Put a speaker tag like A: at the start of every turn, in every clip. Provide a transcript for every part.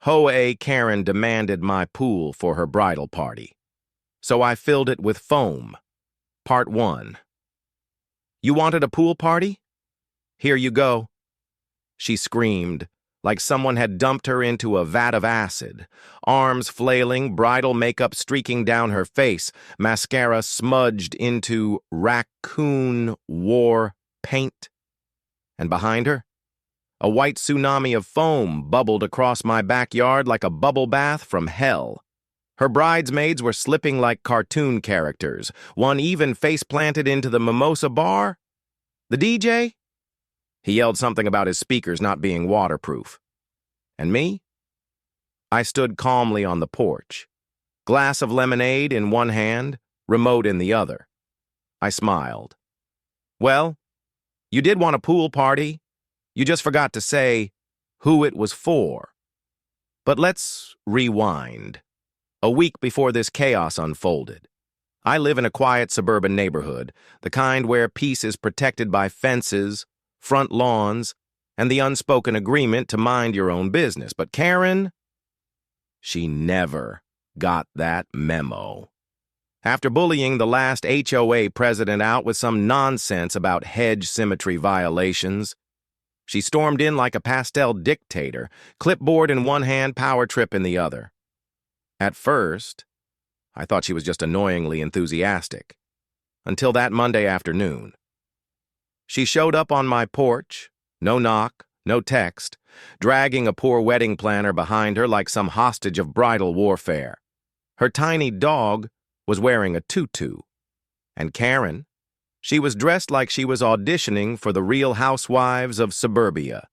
A: HOA Karen demanded my pool for her bridal party, so I filled it with foam. Part 1. You wanted a pool party? Here you go. She screamed, like someone had dumped her into a vat of acid, arms flailing, bridal makeup streaking down her face, mascara smudged into raccoon war paint. And behind her, a white tsunami of foam bubbled across my backyard like a bubble bath from hell. Her bridesmaids were slipping like cartoon characters, one even face-planted into the mimosa bar. The DJ? He yelled something about his speakers not being waterproof. And me? I stood calmly on the porch, glass of lemonade in one hand, remote in the other. I smiled. Well, you did want a pool party. You just forgot to say who it was for. But let's rewind. A week before this chaos unfolded, I live in a quiet suburban neighborhood, the kind where peace is protected by fences, front lawns, and the unspoken agreement to mind your own business. But Karen, she never got that memo. After bullying the last HOA president out with some nonsense about hedge symmetry violations, she stormed in like a pastel dictator, clipboard in one hand, power trip in the other. At first, I thought she was just annoyingly enthusiastic, until that Monday afternoon. She showed up on my porch, no knock, no text, dragging a poor wedding planner behind her like some hostage of bridal warfare. Her tiny dog was wearing a tutu. And Karen, she was dressed like she was auditioning for the Real Housewives of Suburbia.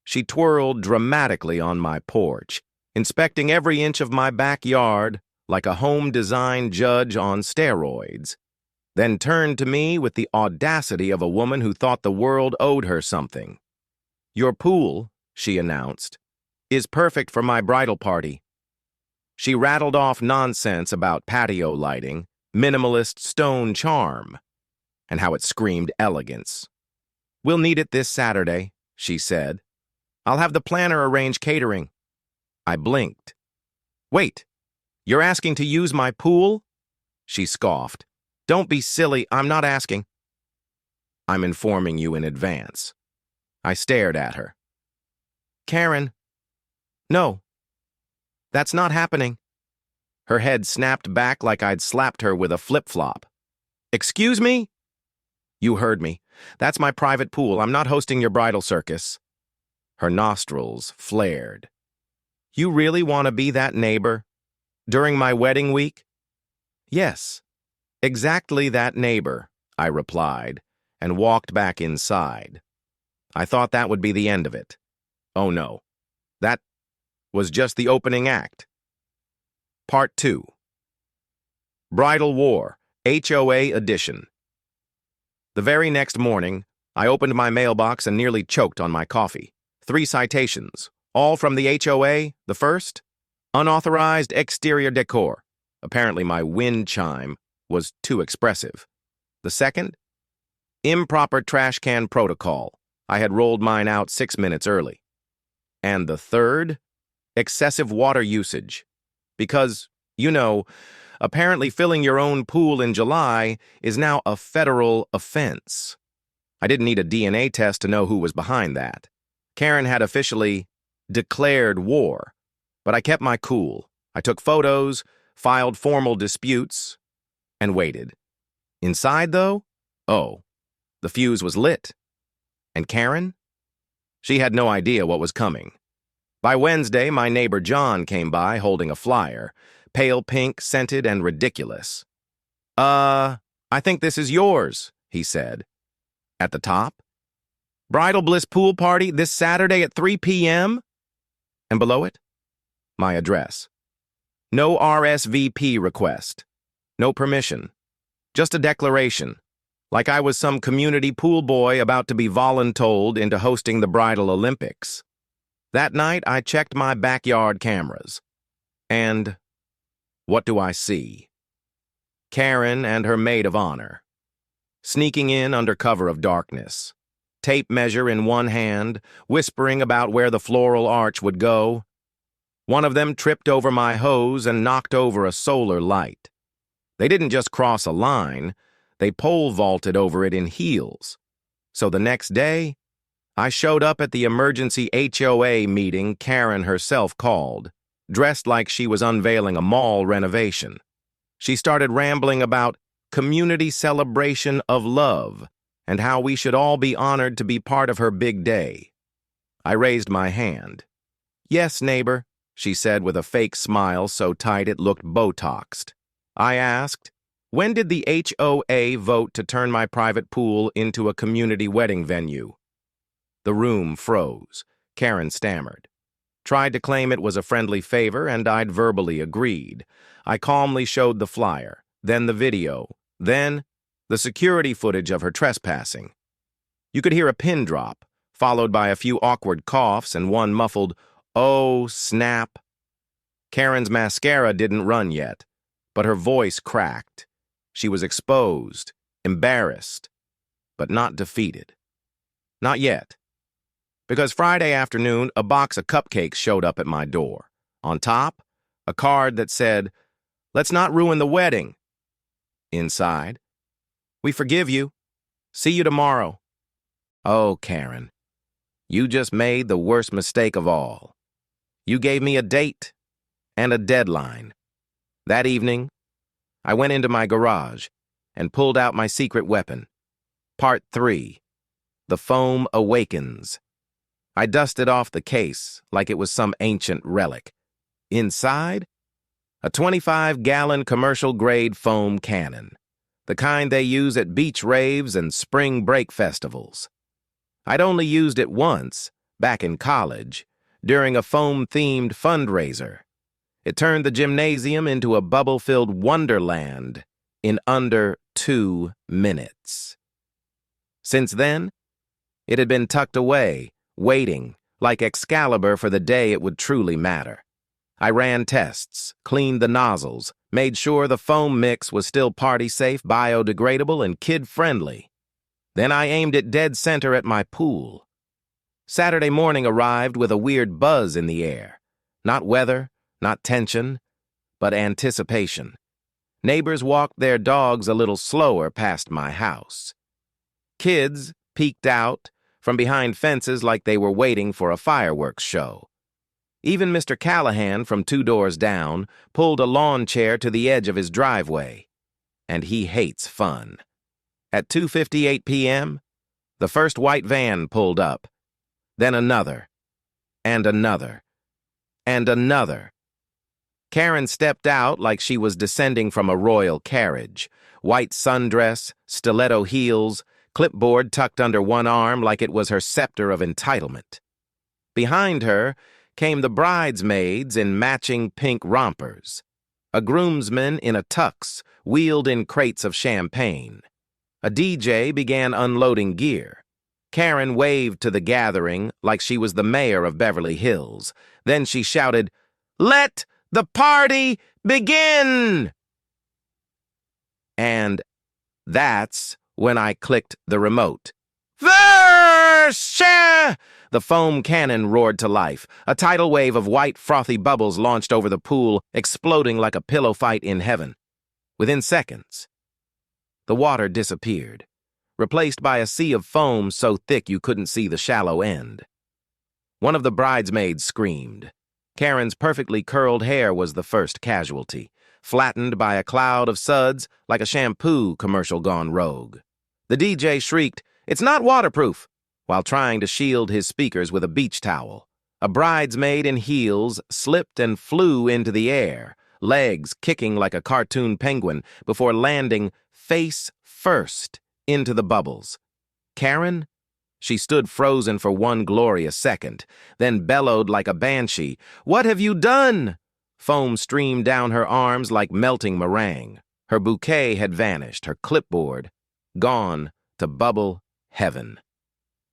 A: She twirled dramatically on my porch, inspecting every inch of my backyard like a home design judge on steroids, then turned to me with the audacity of a woman who thought the world owed her something. Your pool, she announced, is perfect for my bridal party. She rattled off nonsense about patio lighting, minimalist stone charm, and how it screamed elegance. We'll need it this Saturday, she said. I'll have the planner arrange catering. I blinked. Wait, you're asking to use my pool? She scoffed. Don't be silly, I'm not asking. I'm informing you in advance. I stared at her. Karen, no, that's not happening. Her head snapped back like I'd slapped her with a flip-flop. Excuse me? You heard me. That's my private pool. I'm not hosting your bridal circus. Her nostrils flared. You really want to be that neighbor? During my wedding week? Yes, exactly that neighbor, I replied, and walked back inside. I thought that would be the end of it. Oh no, that was just the opening act. Part 2. Bridal War, HOA Edition. The very next morning, I opened my mailbox and nearly choked on my coffee. 3 citations, all from the HOA. The first, unauthorized exterior decor. Apparently my wind chime was too expressive. The second, improper trash can protocol. I had rolled mine out 6 minutes early. And the third, excessive water usage. Because, you know, apparently filling your own pool in July is now a federal offense. I didn't need a DNA test to know who was behind that. Karen had officially declared war, but I kept my cool. I took photos, filed formal disputes, and waited. Inside, though, oh, the fuse was lit. And Karen? She had no idea what was coming. By Wednesday, my neighbor John came by holding a flyer, pale pink, scented, and ridiculous. I think this is yours, he said. At the top, Bridal Bliss Pool Party this Saturday at 3 p.m.? And below it, my address. No RSVP request. No permission. Just a declaration. Like I was some community pool boy about to be voluntold into hosting the Bridal Olympics. That night, I checked my backyard cameras. And what do I see? Karen and her maid of honor, sneaking in under cover of darkness, tape measure in one hand, whispering about where the floral arch would go. One of them tripped over my hose and knocked over a solar light. They didn't just cross a line, they pole vaulted over it in heels. So the next day, I showed up at the emergency HOA meeting Karen herself called, dressed like she was unveiling a mall renovation. She started rambling about community celebration of love and how we should all be honored to be part of her big day. I raised my hand. "Yes, neighbor," she said with a fake smile so tight it looked Botoxed. I asked, "When did the HOA vote to turn my private pool into a community wedding venue?" The room froze. Karen stammered. Tried to claim it was a friendly favor, and I'd verbally agreed. I calmly showed the flyer, then the video, then the security footage of her trespassing. You could hear a pin drop, followed by a few awkward coughs and one muffled, "Oh, snap." Karen's mascara didn't run yet, but her voice cracked. She was exposed, embarrassed, but not defeated. Not yet. Because Friday afternoon, a box of cupcakes showed up at my door. On top, a card that said, "Let's not ruin the wedding." Inside, "We forgive you. See you tomorrow." Oh, Karen, you just made the worst mistake of all. You gave me a date and a deadline. That evening, I went into my garage and pulled out my secret weapon. Part 3. The Foam Awakens. I dusted off the case like it was some ancient relic. Inside, a 25-gallon commercial-grade foam cannon, the kind they use at beach raves and spring break festivals. I'd only used it once, back in college, during a foam-themed fundraiser. It turned the gymnasium into a bubble-filled wonderland in under 2 minutes. Since then, it had been tucked away, waiting, like Excalibur for the day it would truly matter. I ran tests, cleaned the nozzles, made sure the foam mix was still party-safe, biodegradable, and kid-friendly. Then I aimed it dead center at my pool. Saturday morning arrived with a weird buzz in the air. Not weather, not tension, but anticipation. Neighbors walked their dogs a little slower past my house. Kids peeked out from behind fences like they were waiting for a fireworks show. Even Mr. Callahan, from 2 doors down, pulled a lawn chair to the edge of his driveway. And he hates fun. At 2:58 p.m., the first white van pulled up. Then another, and another, and another. Karen stepped out like she was descending from a royal carriage. White sundress, stiletto heels, clipboard tucked under one arm like it was her scepter of entitlement. Behind her came the bridesmaids in matching pink rompers. A groomsman in a tux wheeled in crates of champagne. A DJ began unloading gear. Karen waved to the gathering like she was the mayor of Beverly Hills. Then she shouted, "Let the party begin!" And that's when I clicked the remote. Versa! The foam cannon roared to life. A tidal wave of white, frothy bubbles launched over the pool, exploding like a pillow fight in heaven. Within seconds, the water disappeared, replaced by a sea of foam so thick you couldn't see the shallow end. One of the bridesmaids screamed. Karen's perfectly curled hair was the first casualty, flattened by a cloud of suds like a shampoo commercial gone rogue. The DJ shrieked, "It's not waterproof," while trying to shield his speakers with a beach towel. A bridesmaid in heels slipped and flew into the air, legs kicking like a cartoon penguin before landing face first into the bubbles. Karen? She stood frozen for one glorious second, then bellowed like a banshee, "What have you done?" Foam streamed down her arms like melting meringue. Her bouquet had vanished, her clipboard gone to bubble heaven.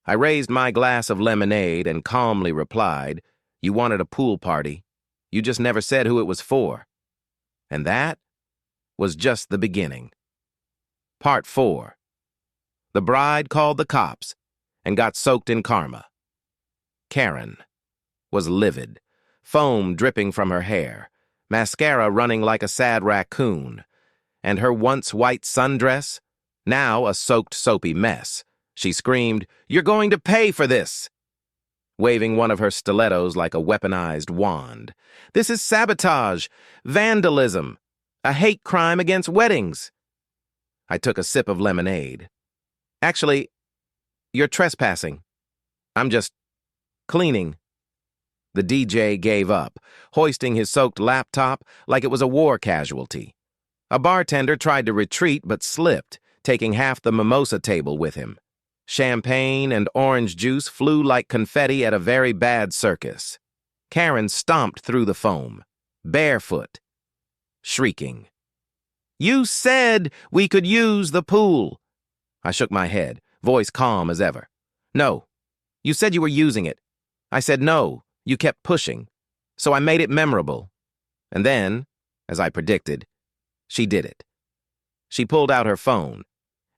A: I raised my glass of lemonade and calmly replied, "You wanted a pool party. You just never said who it was for." And that was just the beginning. Part 4. The bride called the cops and got soaked in karma. Karen was livid. foam dripping from her hair, mascara running like a sad raccoon, and her once white sundress, now a soaked, soapy mess. She screamed, "You're going to pay for this!" waving one of her stilettos like a weaponized wand. "This is sabotage, vandalism, a hate crime against weddings." I took a sip of lemonade. "Actually, you're trespassing. I'm just cleaning." The DJ gave up, hoisting his soaked laptop like it was a war casualty. A bartender tried to retreat but slipped, taking half the mimosa table with him. Champagne and orange juice flew like confetti at a very bad circus. Karen stomped through the foam, barefoot, shrieking, "You said we could use the pool." I shook my head, voice calm as ever. "No, you said you were using it." I said no, you kept pushing. So I made it memorable. And then, as I predicted, she did it. She pulled out her phone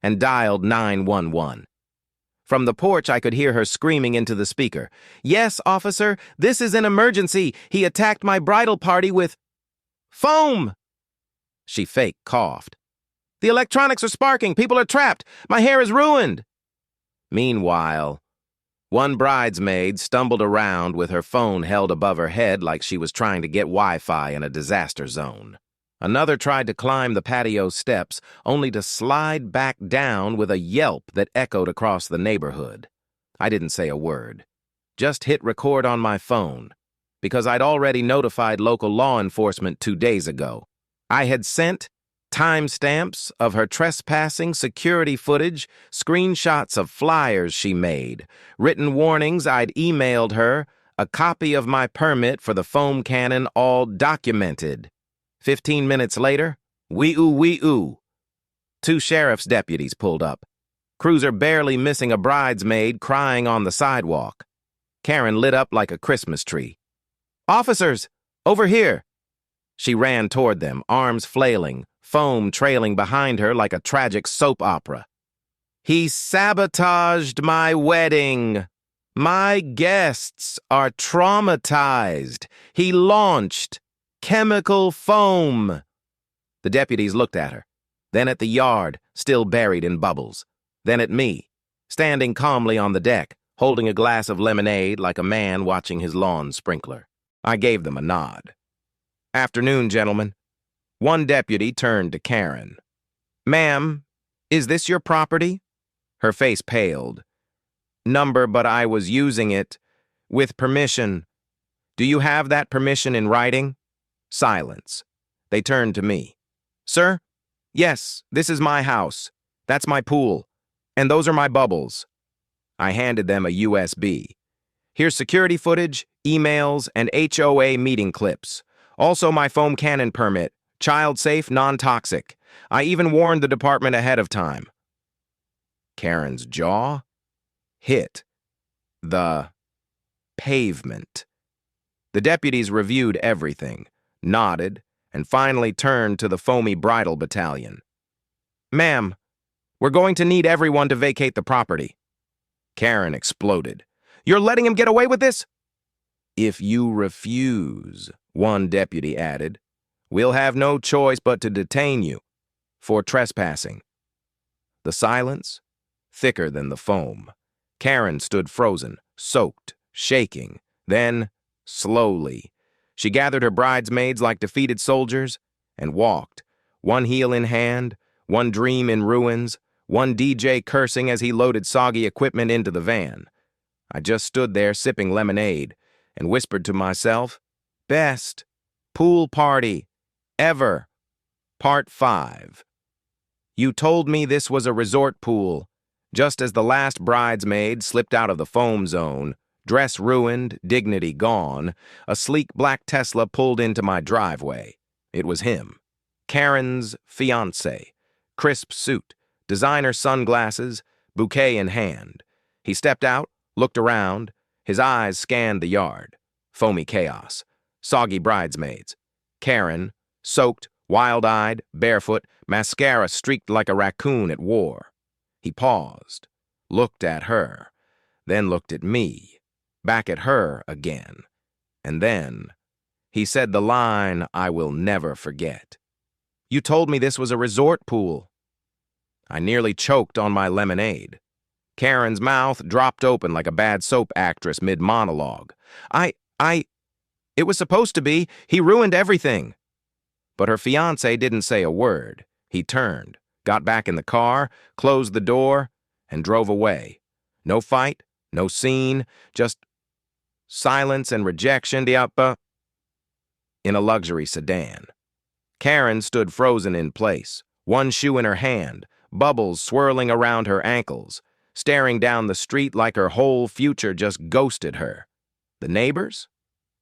A: and dialed 911. From the porch, I could hear her screaming into the speaker, "Yes, officer, this is an emergency. He attacked my bridal party with foam." She fake coughed. "The electronics are sparking. People are trapped. My hair is ruined." Meanwhile, one bridesmaid stumbled around with her phone held above her head like she was trying to get Wi-Fi in a disaster zone. Another tried to climb the patio steps, only to slide back down with a yelp that echoed across the neighborhood. I didn't say a word. Just hit record on my phone, because I'd already notified local law enforcement 2 days ago. I had sent timestamps of her trespassing security footage, screenshots of flyers she made, written warnings I'd emailed her, a copy of my permit for the foam cannon, all documented. 15 minutes later, wee-oo. 2 sheriff's deputies pulled up. Cruiser barely missing a bridesmaid crying on the sidewalk. Karen lit up like a Christmas tree. "Officers, over here!" She ran toward them, arms flailing, foam trailing behind her like a tragic soap opera. "He sabotaged my wedding. My guests are traumatized. He launched chemical foam." The deputies looked at her, then at the yard, still buried in bubbles, then at me, standing calmly on the deck, holding a glass of lemonade like a man watching his lawn sprinkler. I gave them a nod. "Afternoon, gentlemen." One deputy turned to Karen. "Ma'am, is this your property?" Her face paled. "Number, but I was using it with permission. Do you have that permission in writing?" Silence. They turned to me. "Sir? Yes, this is my house. That's my pool. And those are my bubbles." I handed them a USB. "Here's security footage, emails, and HOA meeting clips. Also my foam cannon permit, child-safe, non-toxic. I even warned the department ahead of time." Karen's jaw hit the pavement. The deputies reviewed everything, nodded, and finally turned to the foamy bridal battalion. "Ma'am, we're going to need everyone to vacate the property." Karen exploded. "You're letting him get away with this?" "If you refuse," one deputy added, "we'll have no choice but to detain you for trespassing." The silence, thicker than the foam. Karen stood frozen, soaked, shaking. Then, slowly, she gathered her bridesmaids like defeated soldiers and walked, one heel in hand, one dream in ruins, one DJ cursing as he loaded soggy equipment into the van. I just stood there sipping lemonade and whispered to myself, "Best pool party ever." Part 5. You told me this was a resort pool, just as the last bridesmaid slipped out of the foam zone. Dress ruined, dignity gone, a sleek black Tesla pulled into my driveway. It was him, Karen's fiancé. Crisp suit, designer sunglasses, bouquet in hand. He stepped out, looked around, his eyes scanned the yard. Foamy chaos, soggy bridesmaids. Karen, soaked, wild-eyed, barefoot, mascara streaked like a raccoon at war. He paused, looked at her, then looked at me. Back at her again, and then He said the line I will never forget. "You told me this was a resort pool." I nearly choked on my lemonade. Karen's mouth dropped open like a bad soap actress mid-monologue. It was supposed to be. He ruined everything." But her fiancé didn't say a word. He turned, got back in the car, closed the door, and drove away. No fight, no scene, just silence and rejection in a luxury sedan. Karen stood frozen in place, one shoe in her hand, bubbles swirling around her ankles, staring down the street like her whole future just ghosted her. The neighbors?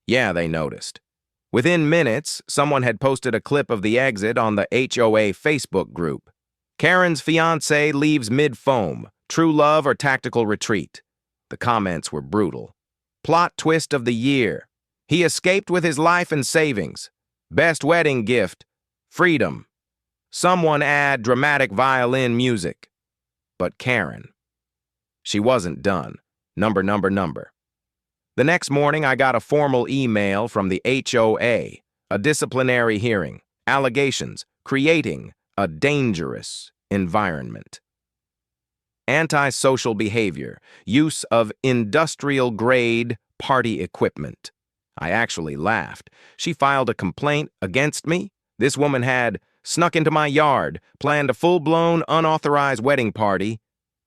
A: Yeah, they noticed. Within minutes, someone had posted a clip of the exit on the HOA Facebook group. "Karen's fiancé leaves mid-foam. True love or tactical retreat?" The comments were brutal. "Plot twist of the year. He escaped with his life and savings. Best wedding gift. Freedom. Someone add dramatic violin music." But Karen. She wasn't done. Number. The next morning, I got a formal email from the HOA, a disciplinary hearing, allegations, creating a dangerous environment. Antisocial behavior, use of industrial-grade party equipment. I actually laughed. She filed a complaint against me? This woman had snuck into my yard, planned a full-blown, unauthorized wedding party,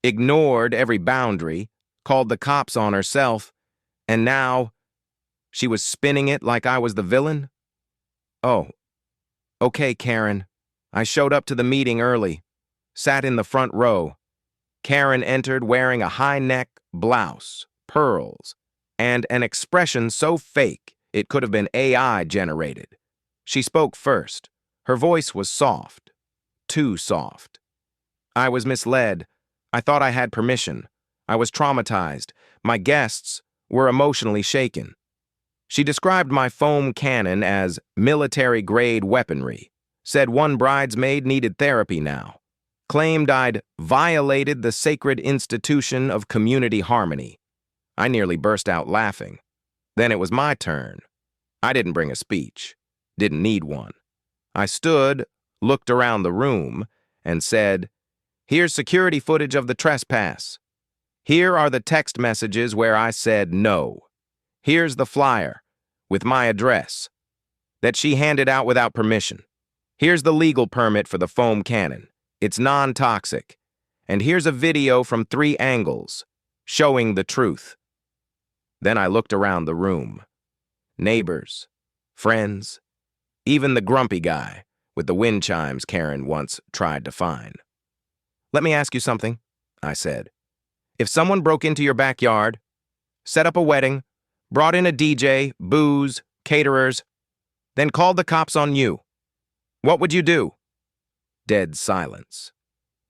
A: ignored every boundary, called the cops on herself, and now she was spinning it like I was the villain? "Oh, okay, Karen." I showed up to the meeting early, sat in the front row. Karen entered wearing a high-neck blouse, pearls, and an expression so fake it could have been AI generated. She spoke first. Her voice was soft, too soft. "I was misled. I thought I had permission. I was traumatized. My guests were emotionally shaken." She described my foam cannon as military-grade weaponry, said one bridesmaid needed therapy now, claimed I'd violated the sacred institution of community harmony. I nearly burst out laughing. Then it was my turn. I didn't bring a speech, didn't need one. I stood, looked around the room, and said, "Here's security footage of the trespass. Here are the text messages where I said no. Here's the flyer, with my address, that she handed out without permission. Here's the legal permit for the foam cannon. It's non-toxic. And here's a video from 3 angles, showing the truth." Then I looked around the room. Neighbors, friends, even the grumpy guy with the wind chimes Karen once tried to find. "Let me ask you something," I said. "If someone broke into your backyard, set up a wedding, brought in a DJ, booze, caterers, then called the cops on you, what would you do?" Dead silence.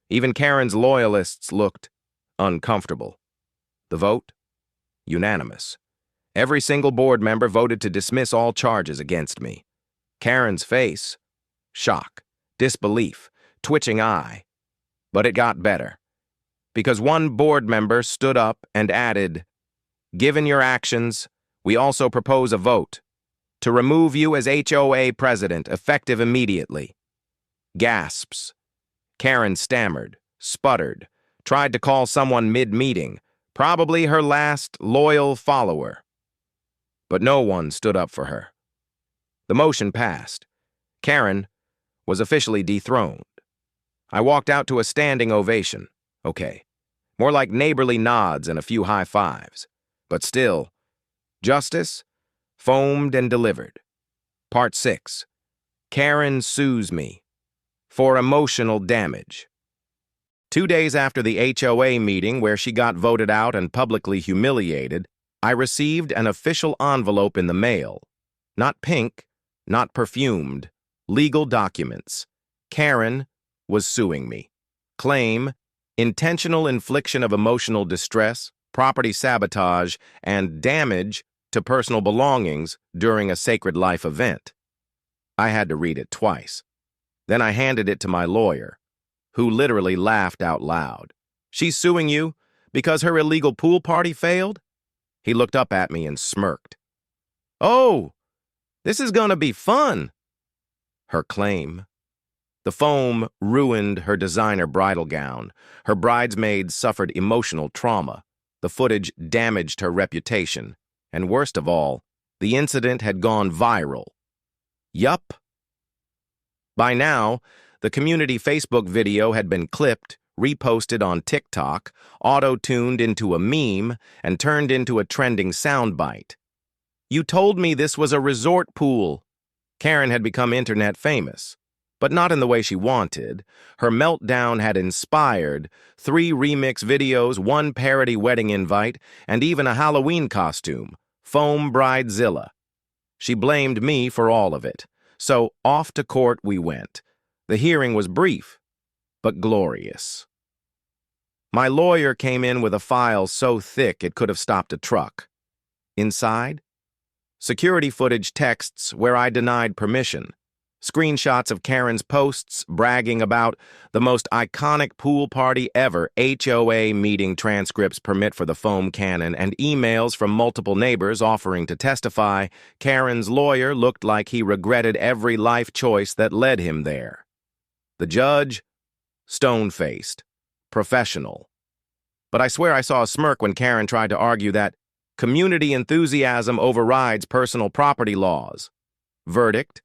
A: Even Karen's loyalists looked uncomfortable. The vote? Unanimous. Every single board member voted to dismiss all charges against me. Karen's face? Shock, disbelief, twitching eye. But it got better. Because one board member stood up and added, "Given your actions, we also propose a vote to remove you as HOA president, effective immediately." Gasps. Karen stammered, sputtered, tried to call someone mid-meeting, probably her last loyal follower. But no one stood up for her. The motion passed. Karen was officially dethroned. I walked out to a standing ovation. Okay, more like neighborly nods and a few high fives. But still, justice foamed and delivered. Part 6. Karen sues me for emotional damage. 2 days after the HOA meeting where she got voted out and publicly humiliated, I received an official envelope in the mail. Not pink, not perfumed, legal documents. Karen was suing me. Claim: intentional infliction of emotional distress, property sabotage, and damage to personal belongings during a sacred life event. I had to read it twice. Then I handed it to my lawyer, who literally laughed out loud. "She's suing you because her illegal pool party failed?" He looked up at me and smirked. "Oh, This is gonna be fun, her claim. The foam ruined her designer bridal gown. Her bridesmaids suffered emotional trauma. The footage damaged her reputation. And worst of all, the incident had gone viral. Yup. By now, the community Facebook video had been clipped, reposted on TikTok, auto-tuned into a meme, and turned into a trending soundbite. You told me this was a resort pool. Karen had become internet famous, but not in the way she wanted. Her meltdown had inspired 3 remix videos, 1 parody wedding invite, and even a Halloween costume, Foam Bridezilla. She blamed me for all of it. So off to court we went. The hearing was brief, but glorious. My lawyer came in with a file so thick it could have stopped a truck. Inside, security footage texts where I denied permission, screenshots of Karen's posts bragging about the most iconic pool party ever, HOA meeting transcripts permit for the foam cannon, and emails from multiple neighbors offering to testify. Karen's lawyer looked like he regretted every life choice that led him there. The judge, stone-faced, professional. But I swear I saw a smirk when Karen tried to argue that community enthusiasm overrides personal property laws. Verdict: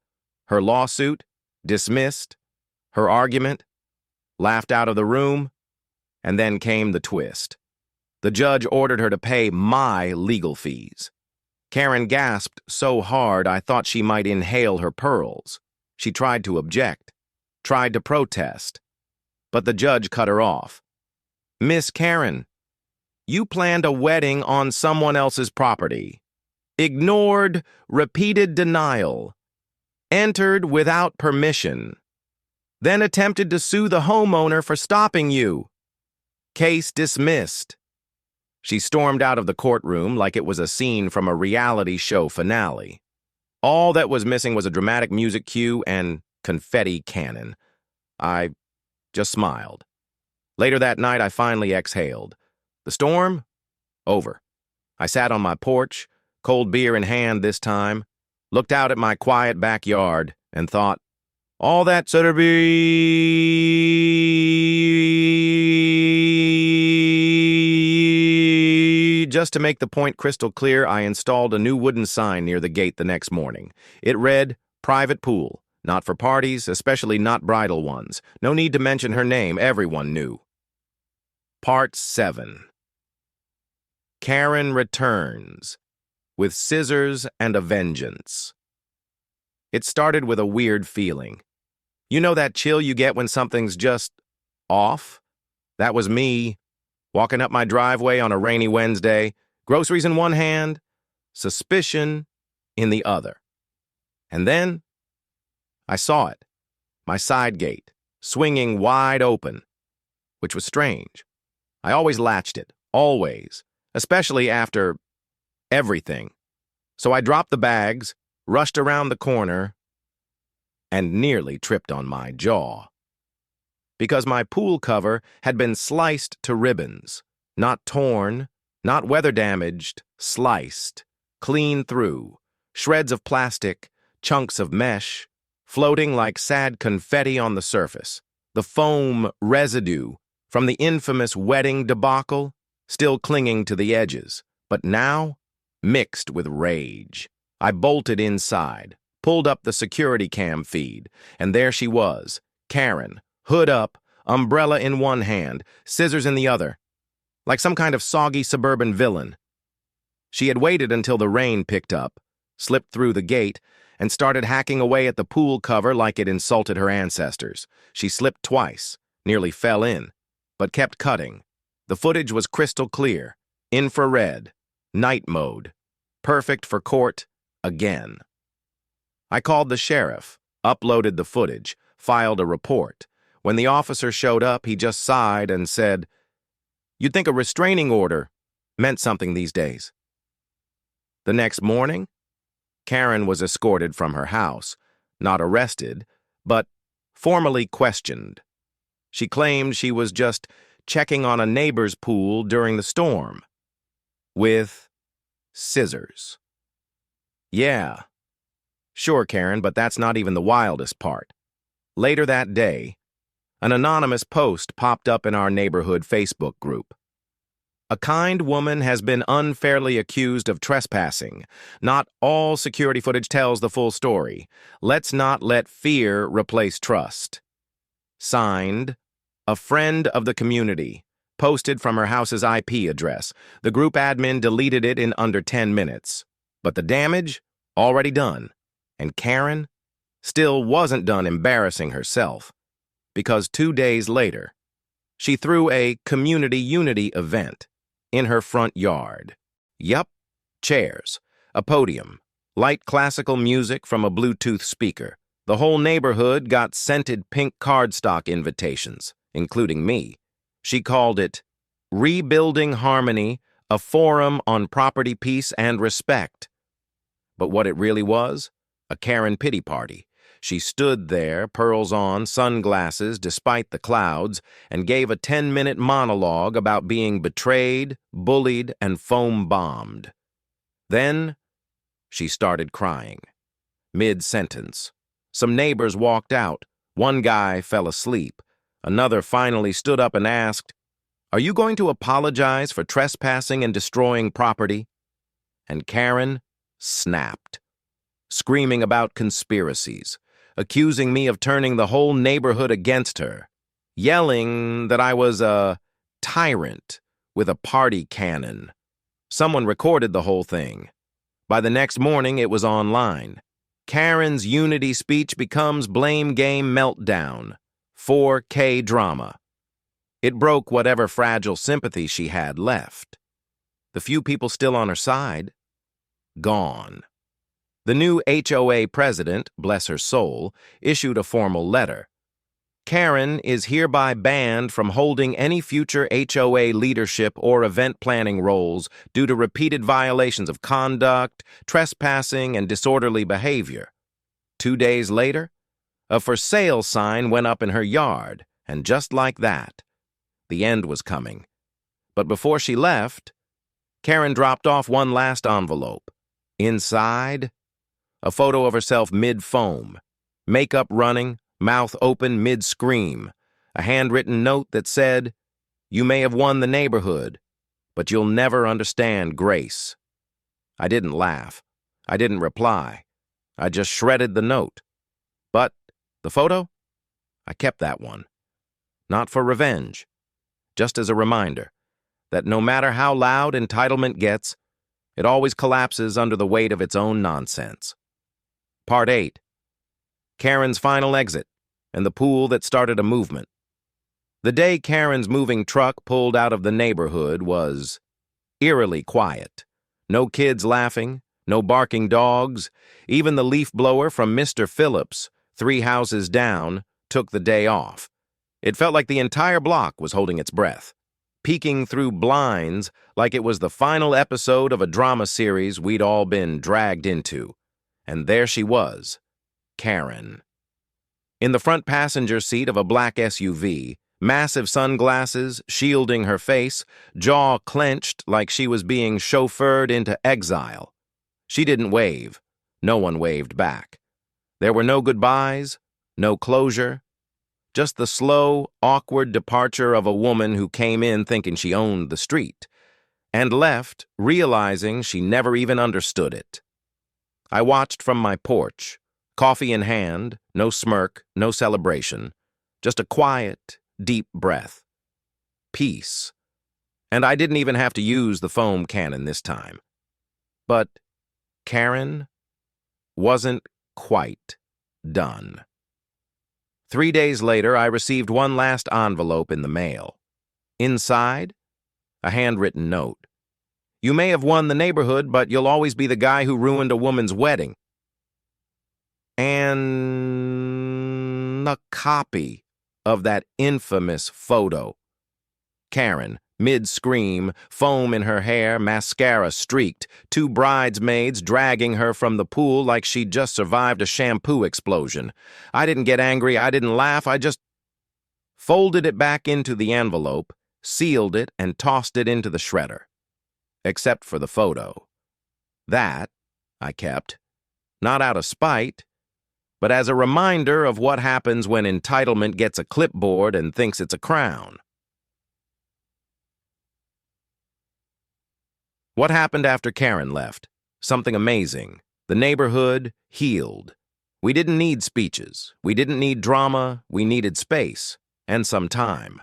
A: her lawsuit, dismissed. Her argument, laughed out of the room. And then came the twist. The judge ordered her to pay my legal fees. Karen gasped so hard I thought she might inhale her pearls. She tried to object, tried to protest. But the judge cut her off. Miss Karen, you planned a wedding on someone else's property. Ignored repeated denial. Entered without permission, then attempted to sue the homeowner for stopping you. Case dismissed. She stormed out of the courtroom like it was a scene from a reality show finale. All that was missing was a dramatic music cue and confetti cannon. I just smiled. Later that night, I finally exhaled. The storm? Over. I sat on my porch, cold beer in hand this time, looked out at my quiet backyard, and thought, all that should be. Just to make the point crystal clear, I installed a new wooden sign near the gate the next morning. It read, private pool, not for parties, especially not bridal ones. No need to mention her name, everyone knew. Part 7. Karen returns, with scissors and a vengeance. It started with a weird feeling. You know that chill you get when something's just off? That was me, walking up my driveway on a rainy Wednesday, groceries in one hand, suspicion in the other. And then I saw it, my side gate, swinging wide open, which was strange. I always latched it, always, especially after everything. So I dropped the bags, rushed around the corner, and nearly tripped on my jaw. Because my pool cover had been sliced to ribbons, not torn, not weather-damaged, sliced, clean through, shreds of plastic, chunks of mesh, floating like sad confetti on the surface, the foam residue from the infamous wedding debacle still clinging to the edges, but now mixed with rage. I bolted inside, pulled up the security cam feed, and there she was, Karen, hood up, umbrella in one hand, scissors in the other, like some kind of soggy suburban villain. She had waited until the rain picked up, slipped through the gate, and started hacking away at the pool cover like it insulted her ancestors. She slipped twice, nearly fell in, but kept cutting. The footage was crystal clear, infrared, night mode, perfect for court again. I called the sheriff, uploaded the footage, filed a report. When the officer showed up, he just sighed and said, "You'd think a restraining order meant something these days." The next morning, Karen was escorted from her house, not arrested, but formally questioned. She claimed she was just checking on a neighbor's pool during the storm. With scissors. Yeah, Sure, Karen, but that's not even the wildest part. Later that day, an anonymous post popped up in our neighborhood Facebook group. A kind woman has been unfairly accused of trespassing. Not all security footage tells the full story. Let's not let fear replace trust. Signed, a friend of the community. Posted from her house's IP address. The group admin deleted it in under 10 minutes. But the damage? Already done. And Karen? Still wasn't done embarrassing herself. Because 2 days later, she threw a community unity event in her front yard. Yup, chairs, a podium, light classical music from a Bluetooth speaker. The whole neighborhood got scented pink cardstock invitations, including me. She called it Rebuilding Harmony, a forum on property peace and respect. But what it really was? A Karen pity party. She stood there, pearls on, sunglasses, despite the clouds, and gave a 10-minute monologue about being betrayed, bullied, and foam-bombed. Then, she started crying. Mid-sentence. Some neighbors walked out. One guy fell asleep. Another finally stood up and asked, "Are you going to apologize for trespassing and destroying property?" And Karen snapped, screaming about conspiracies, accusing me of turning the whole neighborhood against her, yelling that I was a tyrant with a party cannon. Someone recorded the whole thing. By the next morning, it was online. Karen's unity speech becomes blame game meltdown, 4K drama. It broke whatever fragile sympathy she had left. The few people still on her side, gone. The new HOA president, bless her soul, issued a formal letter. Karen is hereby banned from holding any future HOA leadership or event planning roles due to repeated violations of conduct, trespassing, and disorderly behavior. 2 days later, a for sale sign went up in her yard, and just like that, the end was coming. But before she left, Karen dropped off one last envelope. Inside, a photo of herself mid-foam, makeup running, mouth open mid-scream, a handwritten note that said, "You may have won the neighborhood, but you'll never understand grace." I didn't laugh. I didn't reply. I just shredded the note. But the photo? I kept that one. Not for revenge, just as a reminder that no matter how loud entitlement gets, it always collapses under the weight of its own nonsense. Part 8. Karen's final exit, and the pool that started a movement. The day Karen's moving truck pulled out of the neighborhood was eerily quiet. No kids laughing, no barking dogs. Even the leaf blower from Mr. Phillips, 3 houses down, took the day off. It felt like the entire block was holding its breath, peeking through blinds like it was the final episode of a drama series we'd all been dragged into. And there she was, Karen. In the front passenger seat of a black SUV, massive sunglasses shielding her face, jaw clenched like she was being chauffeured into exile. She didn't wave. No one waved back. There were no goodbyes, no closure, just the slow, awkward departure of a woman who came in thinking she owned the street, and left realizing she never even understood it. I watched from my porch, coffee in hand, no smirk, no celebration, just a quiet, deep breath. Peace. And I didn't even have to use the foam cannon this time. But Karen wasn't quite done. 3 days later, I received one last envelope in the mail. Inside, a handwritten note. "You may have won the neighborhood, but you'll always be the guy who ruined a woman's wedding." And a copy of that infamous photo. Karen, mid-scream, foam in her hair, mascara streaked, 2 bridesmaids dragging her from the pool like she'd just survived a shampoo explosion. I didn't get angry, I didn't laugh, I just folded it back into the envelope, sealed it, and tossed it into the shredder. Except for the photo. That I kept. Not out of spite, but as a reminder of what happens when entitlement gets a clipboard and thinks it's a crown. What happened after Karen left? Something amazing. The neighborhood healed. We didn't need speeches. We didn't need drama. We needed space and some time.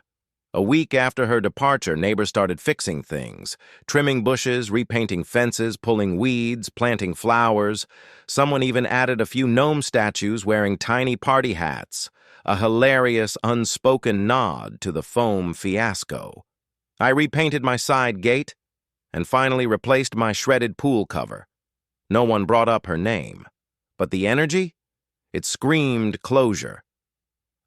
A: A week after her departure, neighbors started fixing things, trimming bushes, repainting fences, pulling weeds, planting flowers. Someone even added a few gnome statues wearing tiny party hats, a hilarious, unspoken nod to the foam fiasco. I repainted my side gate and finally replaced my shredded pool cover. No one brought up her name, but the energy? It screamed closure.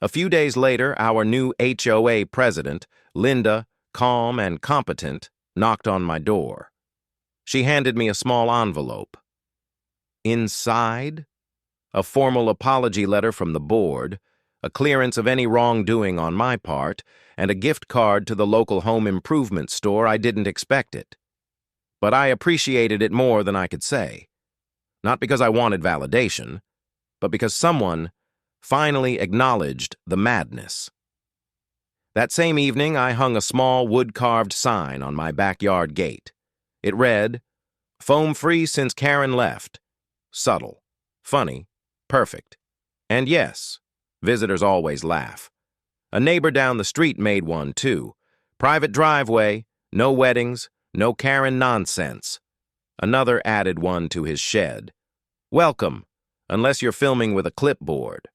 A: A few days later, our new HOA president, Linda, calm and competent, knocked on my door. She handed me a small envelope. Inside, a formal apology letter from the board, a clearance of any wrongdoing on my part, and a gift card to the local home improvement store. I didn't expect it. But I appreciated it more than I could say. Not because I wanted validation, but because someone finally acknowledged the madness. That same evening, I hung a small wood-carved sign on my backyard gate. It read, "Foam-free since Karen left." Subtle, funny, perfect. And yes, visitors always laugh. A neighbor down the street made one, too. Private driveway, no weddings, no Karen nonsense. Another added one to his shed. Welcome, unless you're filming with a clipboard.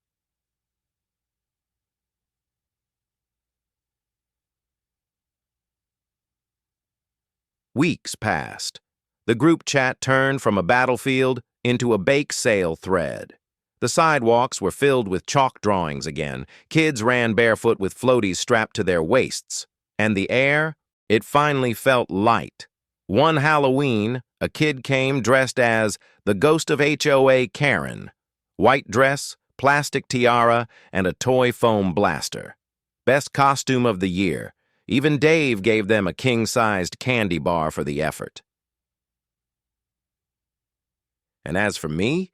A: Weeks passed. The group chat turned from a battlefield into a bake sale thread. The sidewalks were filled with chalk drawings again. Kids ran barefoot with floaties strapped to their waists. And the air? It finally felt light. One Halloween, a kid came dressed as the ghost of HOA Karen. White dress, plastic tiara, and a toy foam blaster. Best costume of the year. Even Dave gave them a king-sized candy bar for the effort. And as for me,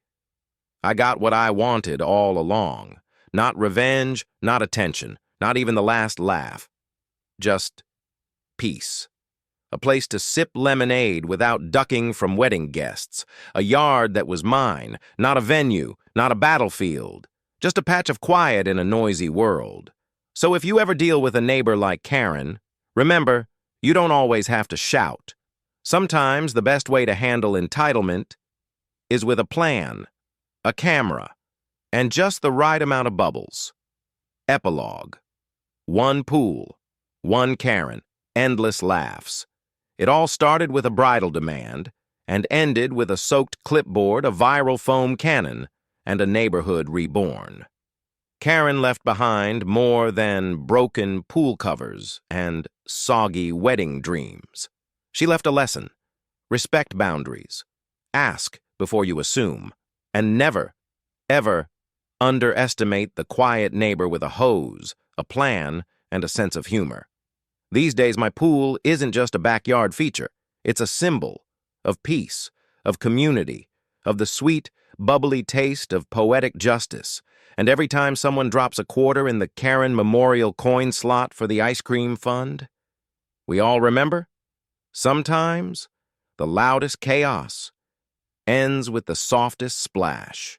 A: I got what I wanted all along. Not revenge, not attention, not even the last laugh. Just peace. A place to sip lemonade without ducking from wedding guests. A yard that was mine, not a venue, not a battlefield. Just a patch of quiet in a noisy world. So if you ever deal with a neighbor like Karen, remember, you don't always have to shout. Sometimes the best way to handle entitlement is with a plan, a camera, and just the right amount of bubbles. Epilogue. One pool, one Karen, endless laughs. It all started with a bridal demand and ended with a soaked clipboard, a viral foam cannon, and a neighborhood reborn. Karen left behind more than broken pool covers and soggy wedding dreams. She left a lesson. Respect boundaries. Ask before you assume. And never, ever underestimate the quiet neighbor with a hose, a plan, and a sense of humor. These days, my pool isn't just a backyard feature. It's a symbol of peace, of community, of the sweet, bubbly taste of poetic justice. And every time someone drops a quarter in the Karen Memorial coin slot for the ice cream fund, we all remember, sometimes the loudest chaos ends with the softest splash.